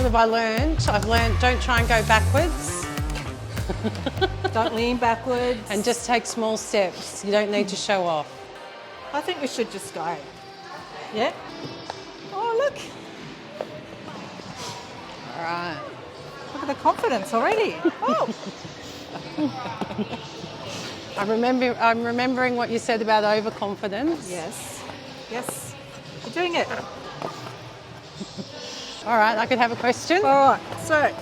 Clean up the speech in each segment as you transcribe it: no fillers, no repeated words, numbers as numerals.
have I learned? I've learned don't try and go backwards. Don't lean backwards. And just take small steps. You don't need to show off. I think we should just go. Yeah? Oh, look. All right. Look at the confidence already. Oh. I'm remembering what you said about overconfidence. Yes. Yes. You're doing it. All right, I could have a question. All right. So,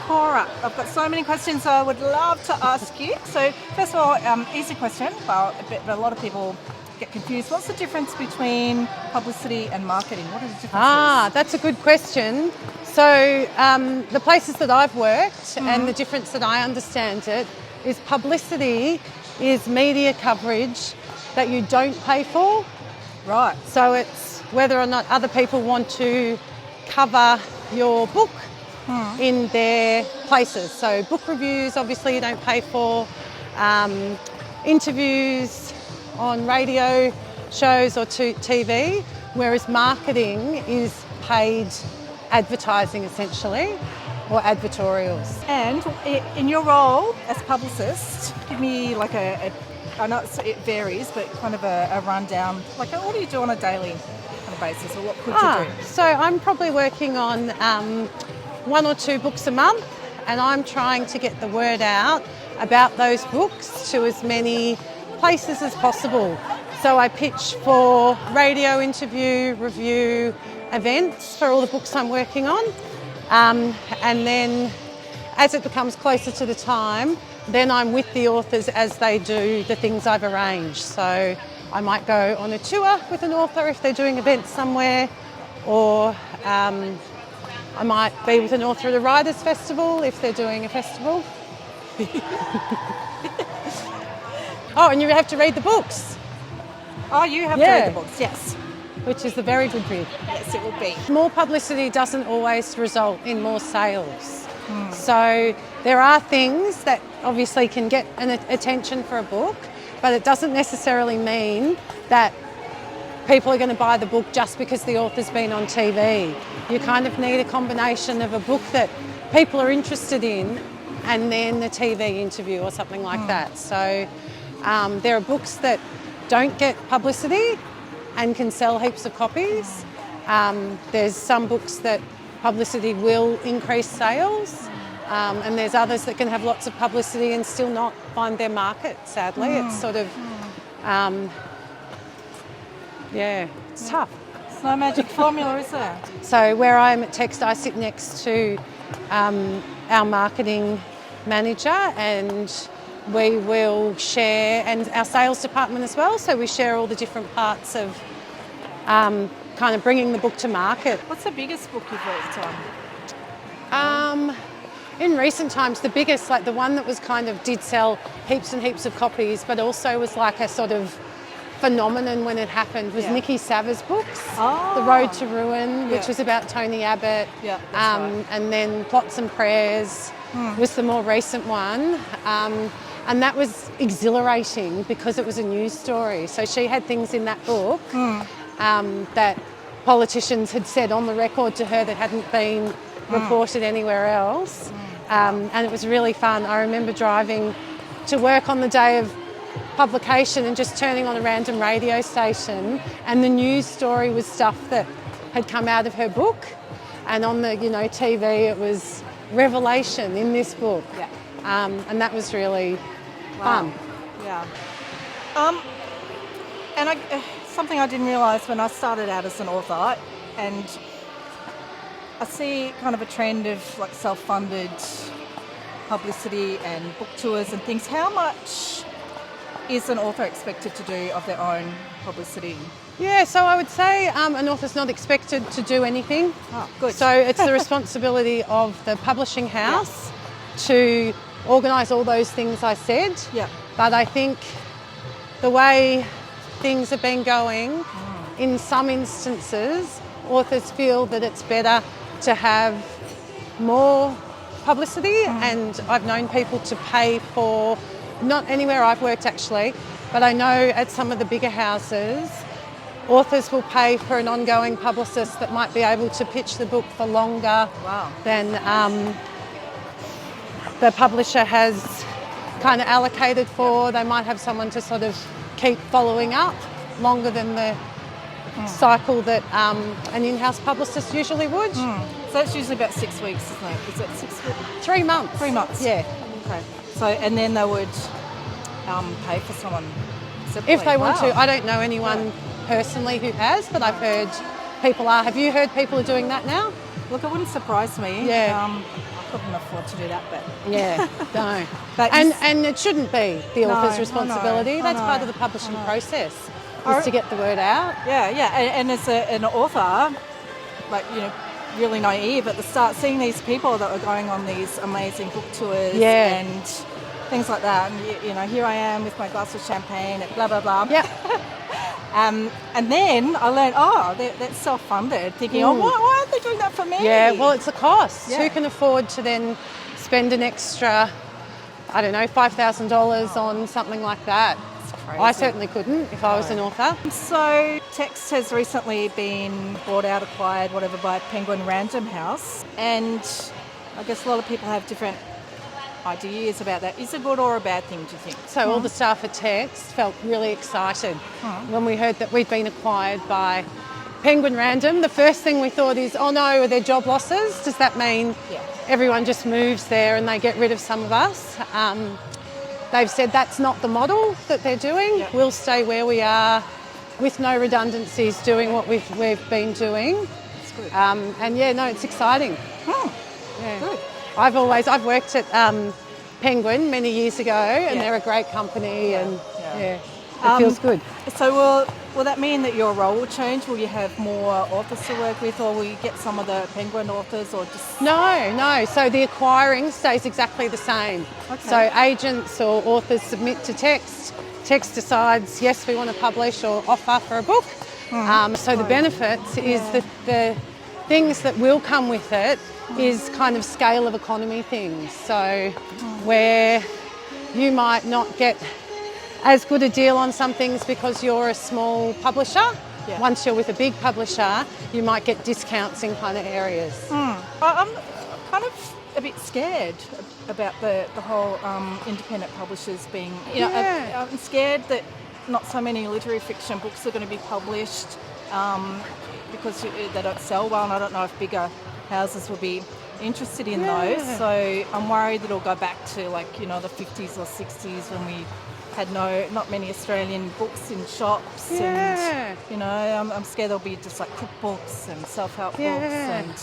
Cora, I've got so many questions I would love to ask you. So, first of all, easy question, but a lot of people get confused. What's the difference between publicity and marketing? What are the differences? That's a good question. So the places that I've worked and the difference that I understand it is publicity is media coverage that you don't pay for. Right. So it's whether or not other people want to cover your book in their places. So book reviews, obviously you don't pay for. Interviews on radio shows or TV, whereas marketing is paid advertising essentially, or advertorials. And in your role as publicist, give me like I know it varies, but kind of a rundown. Like, what do you do on a daily kind of basis, or what could you do? So I'm probably working on 1 or 2 books a month, and I'm trying to get the word out about those books to as many places as possible. So I pitch for radio interview, review, events for all the books I'm working on. And then as it becomes closer to the time, then I'm with the authors as they do the things I've arranged. So I might go on a tour with an author if they're doing events somewhere, or I might be with an author at a writers' festival if they're doing a festival. Oh, and you have to read the books. Oh, you have to read the books, yes. Which is a very good bit. Yes, it will be. More publicity doesn't always result in more sales. So there are things that obviously can get an attention for a book, but it doesn't necessarily mean that people are going to buy the book just because the author's been on TV. You kind of need a combination of a book that people are interested in and then the TV interview or something like that. So there are books that don't get publicity and can sell heaps of copies. There's some books that publicity will increase sales, and there's others that can have lots of publicity and still not find their market, sadly. It's sort of, it's tough. It's no magic formula, is there? So where I'm at Text, I sit next to our marketing manager, and we will share, and our sales department as well, so we share all the different parts of kind of bringing the book to market. What's the biggest book you've worked on? In recent times, the biggest, like the one that was kind of did sell heaps and heaps of copies, but also was like a sort of phenomenon when it happened, was Nikki Savva's books. The Road to Ruin, which was about Tony Abbott. Yeah, that's right. And then Plots and Prayers was the more recent one. And that was exhilarating because it was a news story. So she had things in that book that politicians had said on the record to her that hadn't been reported anywhere else. And it was really fun. I remember driving to work on the day of publication and just turning on a random radio station, and the news story was stuff that had come out of her book, and on the TV it was revelation in this book. And that was really fun. Yeah. And something I didn't realise when I started out as an author, and I see kind of a trend of like self-funded publicity and book tours and things. How much is an author expected to do of their own publicity? Yeah, so I would say an author's not expected to do anything. Oh, good. So it's the responsibility of the publishing house to organise all those things I said. Yeah. But I think the way things have been going, in some instances, authors feel that it's better to have more publicity, and I've known people to pay for, not anywhere I've worked actually, but I know at some of the bigger houses, authors will pay for an ongoing publicist that might be able to pitch the book for longer than the publisher has kind of allocated for. They might have someone to sort of keep following up longer than the cycle that an in-house publicist usually would. So that's usually about 6 weeks, isn't it? Is it 6 weeks? 3 months. 3 months. Yeah. Okay. So, and then they would pay for someone separately. If they want to. I don't know anyone personally who has, but I've heard people are. Have you heard people are doing that now? Look, it wouldn't surprise me. Yeah. I couldn't afford to do that, but... Yeah, no. But and it shouldn't be the author's I responsibility. know, That's part of the publishing process, I- is to get the word out. Yeah, and as an author, like, you know, really naive at the start, seeing these people that were going on these amazing book tours and things like that, and you know, here I am with my glass of champagne and blah blah blah. Yeah. And then I learned, that's self-funded. Thinking, why aren't they doing that for me? Yeah, well, it's a cost. Yeah. Who can afford to then spend an extra, I don't know, $5,000 on something like that? Crazy. I certainly couldn't if I was an author. So Text has recently been bought out, acquired, whatever, by Penguin Random House, and I guess a lot of people have different ideas about that. Is it a good or a bad thing, do you think? So all the staff at Text felt really excited when we heard that we'd been acquired by Penguin Random. The first thing we thought is, oh no, are there job losses? Does that mean everyone just moves there and they get rid of some of us? They've said that's not the model that they're doing. Yeah. We'll stay where we are with no redundancies, doing what we've been doing. That's good. And yeah, no, it's exciting. Yeah. Good. I've worked at Penguin many years ago, and they're a great company, and it feels good. So will that mean that your role will change? Will you have more authors to work with, or will you get some of the Penguin authors, or just... No. So the acquiring stays exactly the same. Okay. So agents or authors submit to Text. Text decides, yes, we want to publish or offer for a book. So the benefits is that the things that will come with it is kind of scale of economy things. So where you might not get as good a deal on some things because you're a small publisher. Yeah. Once you're with a big publisher, you might get discounts in kind of areas. I'm kind of a bit scared about the whole independent publishers being... You know, I'm scared that not so many literary fiction books are going to be published because they don't sell well, and I don't know if bigger houses will be interested in those. So I'm worried that it'll go back to, like, you know, the 50s or 60s when we had not many Australian books in shops, and you know, I'm scared there'll be just like cookbooks and self-help books. And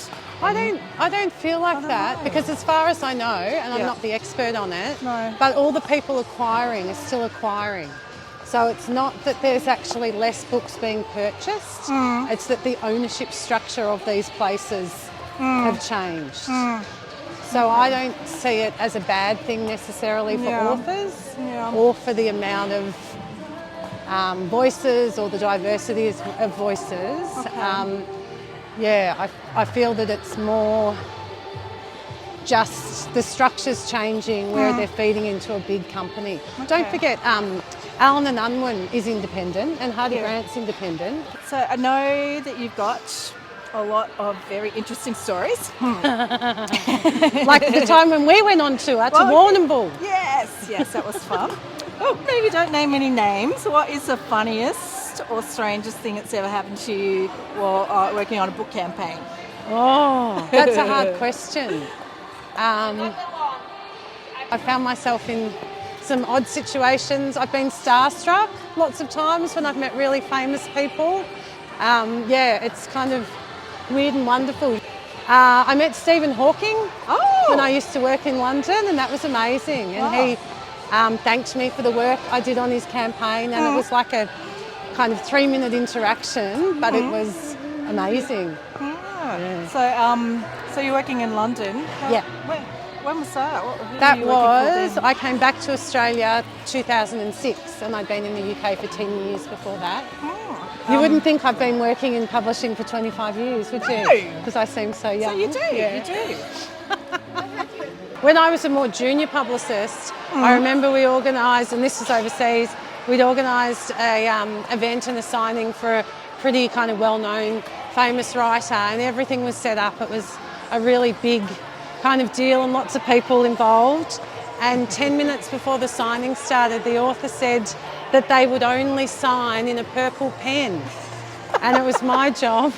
I don't feel like that because, as far as I know, and I'm not the expert on it, but all the people acquiring are still acquiring. So it's not that there's actually less books being purchased, it's that the ownership structure of these places have changed. So I don't see it as a bad thing necessarily for authors or for the amount of voices or the diversity of voices. I feel that it's more just the structure's changing where they're feeding into a big company. Don't forget, Allen and Unwin is independent and Hardy Grant's independent. So I know that you've got a lot of very interesting stories. Like the time when we went on tour to Warrnambool. Yes, that was fun. Oh, maybe don't name any names. What is the funniest or strangest thing that's ever happened to you while working on a book campaign? Oh, that's a hard question. I found myself in some odd situations. I've been starstruck lots of times when I've met really famous people. It's kind of weird and wonderful. I met Stephen Hawking when I used to work in London, and that was amazing. And he thanked me for the work I did on his campaign, and it was like a kind of 3-minute interaction, but it was amazing. So you're working in London? When was that? I came back to Australia 2006, and I'd been in the UK for 10 years before that. You wouldn't think I've been working in publishing for 25 years, would you? Because I seem so young. So you do, you do. When I was a more junior publicist, I remember we organised, and this was overseas, we'd organised a event and a signing for pretty kind of well-known, famous writer, and everything was set up. It was a really big kind of deal and lots of people involved. And 10 minutes before the signing started, the author said that they would only sign in a purple pen. And it was my job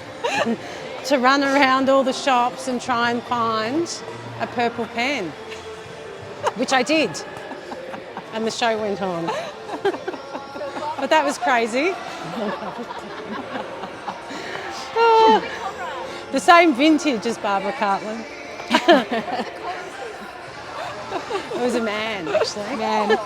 to run around all the shops and try and find a purple pen, which I did. And the show went on. But that was crazy. The same vintage as Barbara Cartland. It was a man, actually. Man.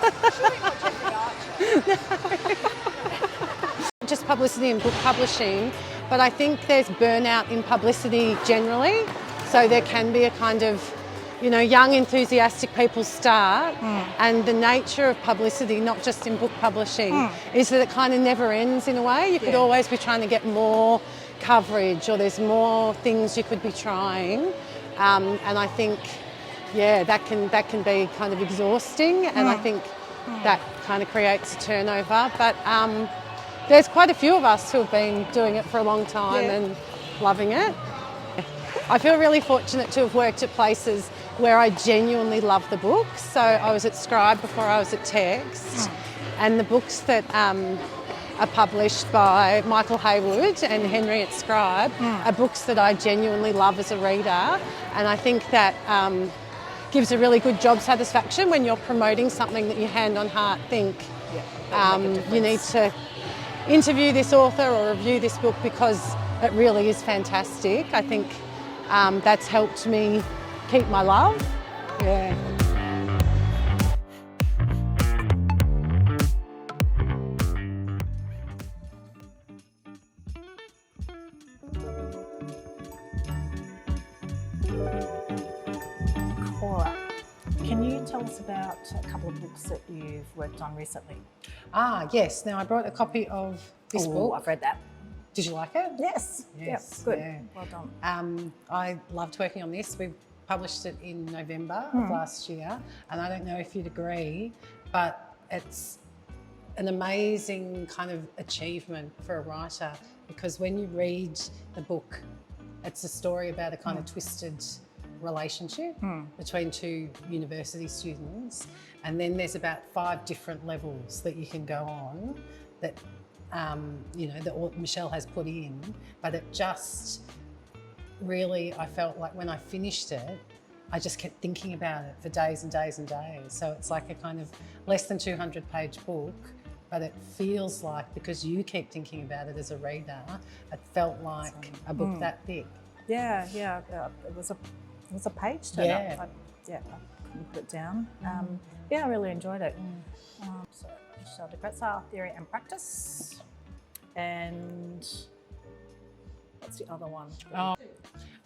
Just publicity and book publishing, but I think there's burnout in publicity generally. So there can be a kind of, you know, young enthusiastic people start, and the nature of publicity, not just in book publishing, is that it kind of never ends in a way. You could always be trying to get more coverage, or there's more things you could be trying, and I think, yeah, that can be kind of exhausting, and I think that kind of creates a turnover. But there's quite a few of us who have been doing it for a long time and loving it. I feel really fortunate to have worked at places where I genuinely love the books. So I was at Scribe before I was at Text, and the books that are published by Michael Hayward and Henry at Scribe are books that I genuinely love as a reader, and I think that gives a really good job satisfaction when you're promoting something that you hand on heart think you need to interview this author or review this book because it really is fantastic. I think that's helped me keep my love. Yeah. Cora, can you tell us about a couple of books that you've worked on recently? Yes. Now I brought a copy of this book. I've read that. Did you like it? Yes. Yes. Yep, good. Yeah. Well done. I loved working on this. We published it in November of last year, and I don't know if you'd agree, but it's an amazing kind of achievement for a writer, because when you read the book, it's a story about a kind of twisted relationship between two university students, and then there's about 5 different levels that you can go on that you know, that Michelle has put in, but it just really, I felt like when I finished it, I just kept thinking about it for days and days and days. So it's like a kind of less than 200-page book, but it feels like, because you keep thinking about it as a reader, it felt like a book that thick. Yeah. It was a page turner. Yeah. I couldn't put it down. Yeah, I really enjoyed it. So Michelle de Kretzer, Theory and Practice. And what's the other one?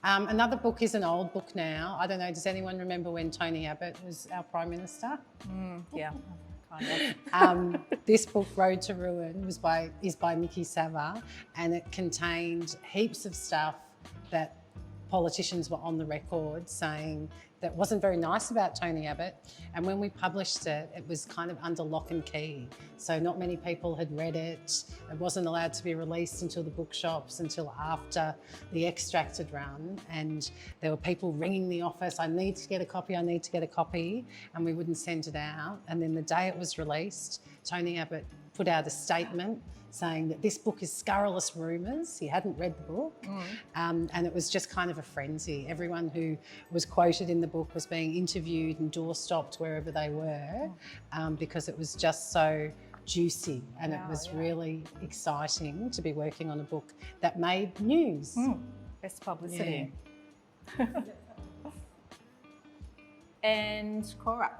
Another book is an old book now. I don't know, does anyone remember when Tony Abbott was our Prime Minister? Yeah, kind of. This book, Road to Ruin, is by Nikki Sava, and it contained heaps of stuff that politicians were on the record saying that wasn't very nice about Tony Abbott. And when we published it, it was kind of under lock and key. So not many people had read it. It wasn't allowed to be released until the bookshops, until after the extract had run. And there were people ringing the office, I need to get a copy, I need to get a copy. And we wouldn't send it out. And then the day it was released, Tony Abbott put out a statement saying that this book is scurrilous rumours. He hadn't read the book, and it was just kind of a frenzy. Everyone who was quoted in the book was being interviewed and door-stopped wherever they were, because it was just so juicy, and it was really exciting to be working on a book that made news. Best publicity. Yeah. And Cora,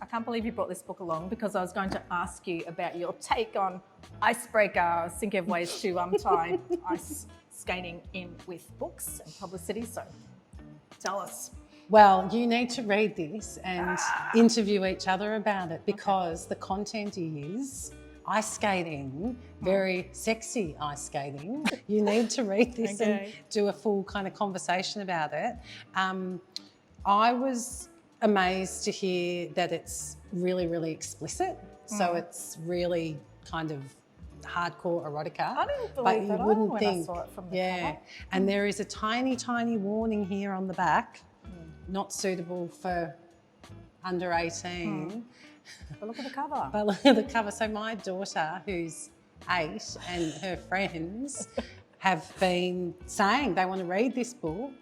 I can't believe you brought this book along, because I was going to ask you about your take on Icebreaker. I was thinking of ways to tie ice skating in with books and publicity, so tell us. Well, you need to read this and interview each other about it, because the content is ice skating, very sexy ice skating. You need to read this and do a full kind of conversation about it. I was amazed to hear that it's really, really explicit. So it's really kind of hardcore erotica. I didn't but believe you that wouldn't when I think. saw it from the yeah, cover. and there is a tiny, tiny warning here on the back, not suitable for under 18. But look at the cover. But look at the cover. So my daughter, who's 8, and her friends have been saying they want to read this book.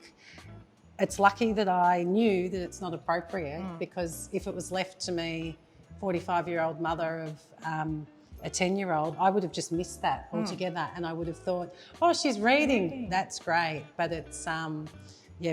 It's lucky that I knew that it's not appropriate, because if it was left to me, 45-year-old mother of a 10-year-old, I would have just missed that altogether, and I would have thought, oh, she's reading. That's great, but it's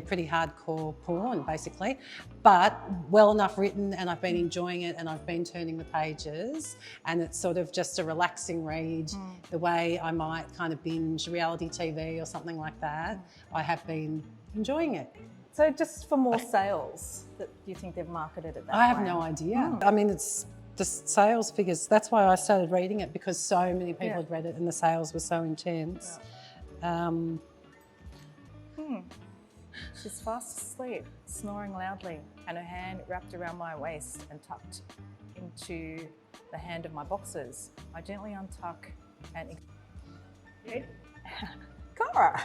pretty hardcore porn basically, but well enough written, and I've been enjoying it, and I've been turning the pages, and it's sort of just a relaxing read, the way I might kind of binge reality TV or something like that. I have been enjoying it. So just for more sales, that you think they've marketed it that way? I have no idea. I mean, it's the sales figures. That's why I started reading it, because so many people had read it and the sales were so intense. She's fast asleep, snoring loudly, and her hand wrapped around my waist and tucked into the hand of my boxers. I gently untuck and... Cora!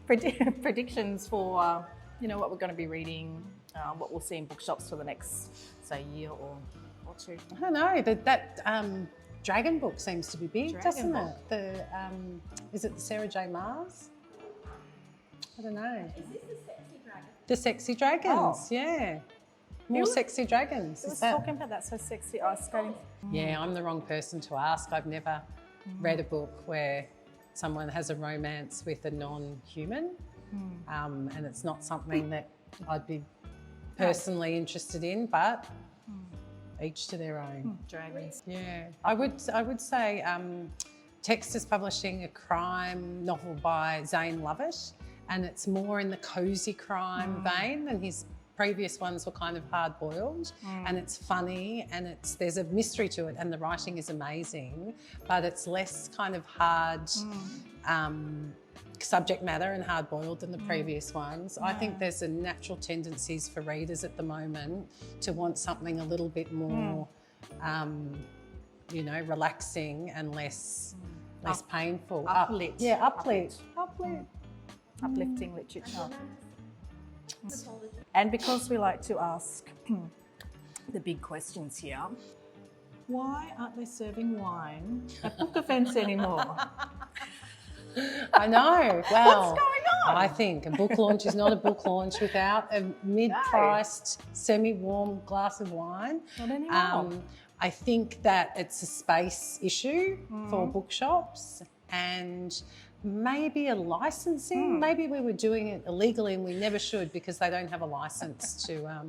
Predictions for, what we're going to be reading, what we'll see in bookshops for the next, say, year or two. I don't know, that dragon book seems to be big, doesn't book. it? Is it the Sarah J. Maas? I don't know. Is this the sexy dragon? The sexy dragons, yeah. More sexy dragons. I was talking about that, so sexy ice skating. Yeah, I'm the wrong person to ask. I've never read a book where someone has a romance with a non-human, and it's not something that I'd be personally interested in, but each to their own. Dragons. Yeah, I would say Text is publishing a crime novel by Zane Lovett, and it's more in the cosy crime vein than his previous ones were kind of hard-boiled, and it's funny, and there's a mystery to it, and the writing is amazing, but it's less kind of hard subject matter and hard-boiled than the previous ones. I think there's a natural tendencies for readers at the moment to want something a little bit more, relaxing and less painful. Uplit. Uplifting literature. And because we like to ask the big questions here, why aren't they serving wine at book events anymore? I know. Well, What's going on? I think a book launch is not a book launch without a mid-priced, semi-warm glass of wine. Not anymore. I think that it's a space issue for bookshops, and maybe a licensing. Maybe we were doing it illegally and we never should, because they don't have a license to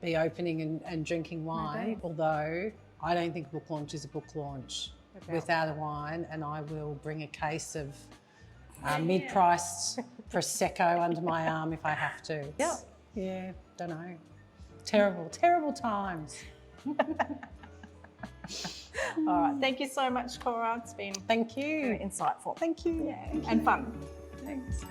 be opening and drinking wine. Maybe. Although I don't think a book launch is a book launch without a wine, and I will bring a case of mid-priced Prosecco under my arm if I have to. Yeah, don't know. Terrible, terrible times. All right, thank you so much, Cora. It's been Thank you. very insightful. Thank you. Yeah, and fun. Thanks.